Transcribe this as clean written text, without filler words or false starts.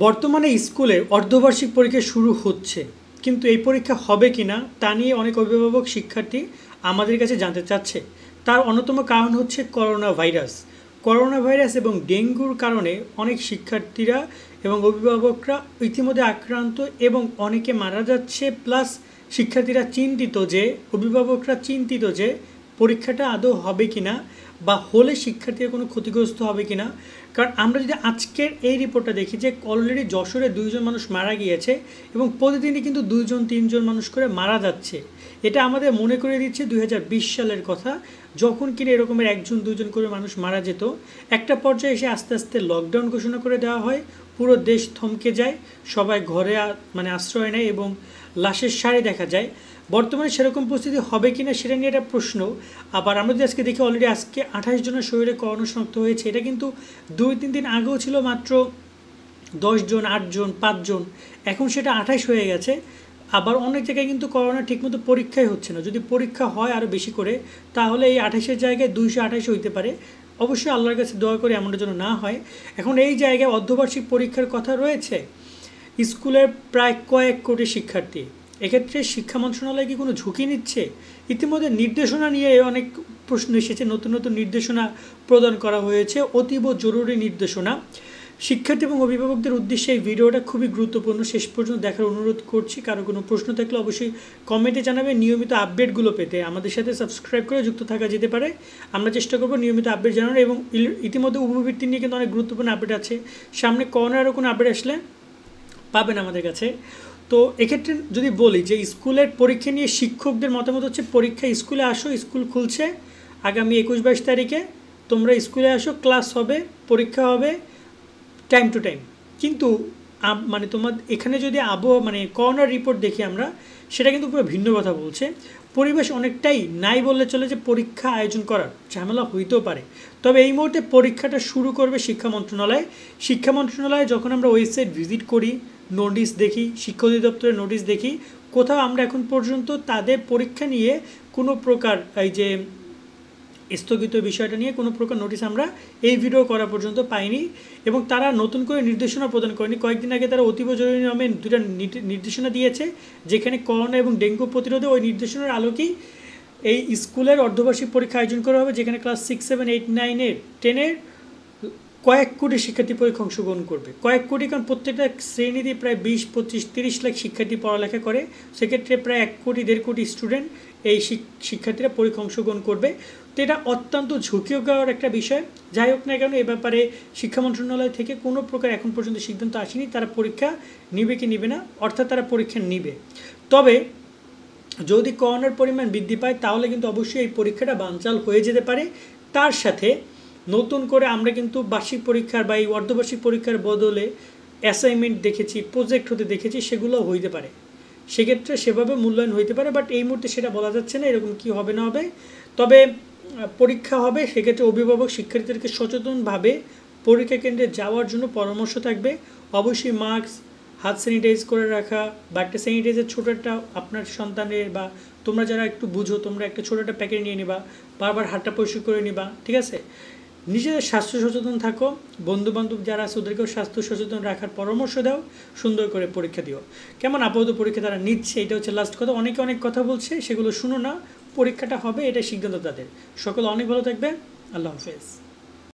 বর্তমানে স্কুলে অর্ধবার্ষিক পরীক্ষা শুরু হচ্ছে, কিন্তু এই পরীক্ষা হবে কিনা তা নিয়ে অনেক অভিভাবক শিক্ষার্থী আমাদের কাছে জানতে চাচ্ছে। তার অন্যতম কারণ হচ্ছে করোনা ভাইরাস এবং ডেঙ্গুর কারণে অনেক শিক্ষার্থীরা এবং অভিভাবকরা ইতিমধ্যে আক্রান্ত এবং অনেকে মারা যাচ্ছে। প্লাস শিক্ষার্থীরা চিন্তিত যে অভিভাবকরা চিন্তিত যে পরীক্ষাটা আদৌ হবে কিনা বা হলে শিক্ষার্থীরা কোনো ক্ষতিগ্রস্ত হবে কিনা। কারণ আমরা যদি আজকের এই রিপোর্টটা দেখি যে অলরেডি যশোরে 2জন মানুষ মারা গিয়েছে এবং প্রতিদিনই কিন্তু 2-3জন মানুষ করে মারা যাচ্ছে। এটা আমাদের মনে করে দিচ্ছে 2020 সালের কথা, যখন কিনা এরকমের 1-2জন করে মানুষ মারা যেত। একটা পর্যায়ে এসে আস্তে আস্তে লকডাউন ঘোষণা করে দেওয়া হয়, পুরো দেশ থমকে যায়, সবাই ঘরে আশ্রয় নেয় এবং লাশের সারি দেখা যায়। বর্তমানে সেরকম পরিস্থিতি হবে কিনা সেটা নিয়ে একটা প্রশ্ন। আবার আমরা যদি আজকে দেখি অলরেডি আজকে 28 জনের শরীরে করোনা শনাক্ত হয়েছে। এটা কিন্তু 2-3 দিন আগেও ছিল মাত্র 10 জন, 8 জন, 5 জন, এখন সেটা 28 হয়ে গেছে। আবার অনেক জায়গায় কিন্তু করোনা ঠিকমতো পরীক্ষাই হচ্ছে না। যদি পরীক্ষা হয় আরও বেশি করে, তাহলে এই 28-এর জায়গায় 228 হইতে পারে। অবশ্যই আল্লাহর কাছে দোয়া করে এমনটা যেন না হয়। এখন এই জায়গায় অর্ধবার্ষিক পরীক্ষার কথা রয়েছে, স্কুলের প্রায় কয়েক কোটি শিক্ষার্থী। এক্ষেত্রে শিক্ষা মন্ত্রণালয় কি কোনো ঝুঁকি নিচ্ছে? ইতিমধ্যে নির্দেশনা নিয়ে অনেক প্রশ্ন এসেছে, নতুন নতুন নির্দেশনা প্রদান করা হয়েছে, অতীব জরুরি নির্দেশনা। শিক্ষার্থী এবং অভিভাবকদের উদ্দেশ্যে এই ভিডিওটা খুবই গুরুত্বপূর্ণ, শেষ পর্যন্ত দেখার অনুরোধ করছি। কারো কোনো প্রশ্ন থাকলে অবশ্যই কমেন্টে জানাবে। নিয়মিত আপডেটগুলো পেতে আমাদের সাথে সাবস্ক্রাইব করে যুক্ত থাকা যেতে পারে। আমরা চেষ্টা করব নিয়মিত আপডেট জানানোর। এবং ইতিমধ্যে উপবৃত্তি নিয়ে কিন্তু অনেক গুরুত্বপূর্ণ আপডেট আছে, সামনে করোনারও কোনো আপডেট আসলে পাবেন আমাদের কাছে। তো এক্ষেত্রে যদি বলি যে স্কুলের পরীক্ষা নিয়ে শিক্ষকদের মতামত হচ্ছে, পরীক্ষা স্কুলে আসো, স্কুল খুলছে আগামী 21-22 তারিখে, তোমরা স্কুলে আসো, ক্লাস হবে, পরীক্ষা হবে টাইম টু টাইম। কিন্তু তোমার এখানে যদি করোনার রিপোর্ট দেখি আমরা, সেটা কিন্তু পুরো ভিন্ন কথা বলছে। পরিবেশ অনেকটাই নাই বললে চলে যে পরীক্ষা আয়োজন করার ঝামেলা হইতেও পারে। তবে এই মুহূর্তে পরীক্ষাটা শুরু করবে শিক্ষা মন্ত্রণালয়ে যখন আমরা ওয়েবসাইট ভিজিট করি, নোটিশ দেখি, শিক্ষা অধিদপ্তরের নোটিশ দেখি, কোথাও আমরা এখন পর্যন্ত তাদের পরীক্ষা নিয়ে কোনো প্রকার এই যে স্থগিত বিষয়টা নিয়ে কোনো প্রকার নোটিশ আমরা এই ভিডিও করা পর্যন্ত পাইনি। এবং তারা নতুন করে নির্দেশনা প্রদান করেনি। কয়েকদিন আগে তারা অতীব জরুরি নামে 2টা নির্দেশনা দিয়েছে, যেখানে করোনা এবং ডেঙ্গু প্রতিরোধে ওই নির্দেশনার আলোকেই এই স্কুলের অর্ধবার্ষিক পরীক্ষা আয়োজন করা হবে, যেখানে ক্লাস 6, 7, 8, 9, 10 কয়েক কোটি শিক্ষার্থী পরীক্ষা অংশগ্রহণ করবে। কয়েক কোটি, কারণ প্রত্যেকটা শ্রেণীতে প্রায় 20, 25, 30 লাখ শিক্ষার্থী পড়ালেখা করে। সেক্ষেত্রে প্রায় 1 কোটি 1.5 কোটি স্টুডেন্ট এই শিক্ষার্থীরা পরীক্ষা অংশগ্রহণ করবে। তো এটা অত্যন্ত ঝুঁকিকর একটা বিষয়। যাই হোক না কেন, এ ব্যাপারে শিক্ষা মন্ত্রণালয় থেকে কোনো প্রকার এখন পর্যন্ত সিদ্ধান্ত আসেনি তারা পরীক্ষা নিবে কি নিবে না, অর্থাৎ তারা পরীক্ষা নিবে। তবে যদি করোনার পরিমাণ বৃদ্ধি পায় তাহলে কিন্তু অবশ্যই এই পরীক্ষাটা বানচাল হয়ে যেতে পারে। তার সাথে নতুন করে আমরা কিন্তু বার্ষিক পরীক্ষার বা এই অর্ধবার্ষিক পরীক্ষার বদলে অ্যাসাইনমেন্ট দেখেছি, প্রজেক্ট হতে দেখেছি, সেগুলো হইতে পারে। সেক্ষেত্রে সেভাবে মূল্যায়ন হইতে পারে, বাট এই মুহূর্তে সেটা বলা যাচ্ছে না এরকম কি হবে না হবে। তবে পরীক্ষা হবে, সেক্ষেত্রে অভিভাবক শিক্ষার্থীদেরকে সচেতনভাবে পরীক্ষা কেন্দ্রে যাওয়ার জন্য পরামর্শ থাকবে। অবশ্যই মাস্ক, হাত স্যানিটাইজ করে রাখা, বা একটা স্যানিটাইজার ছোটো একটা আপনার সন্তানের বা তোমরা যারা একটু বুঝো, তোমরা একটা ছোটো একটা প্যাকেট নিয়ে নিবা, বারবার হাতটা পরিষ্কার করে নিবা, ঠিক আছে? নিজেদের স্বাস্থ্য সচেতন থাকো, বন্ধুবান্ধব যারা আছে ওদেরকেও স্বাস্থ্য সচেতন রাখার পরামর্শ দাও, সুন্দর করে পরীক্ষা দিও। কেমন আপাতত পরীক্ষা তারা নিচ্ছে, এটা হচ্ছে লাস্ট কথা। অনেকে অনেক কথা বলছে, সেগুলো শুনো না, পরীক্ষাটা হবে, এটা সিদ্ধান্ত তাদের। সকলে অনেক ভালো থাকবে, আল্লাহ হাফেজ।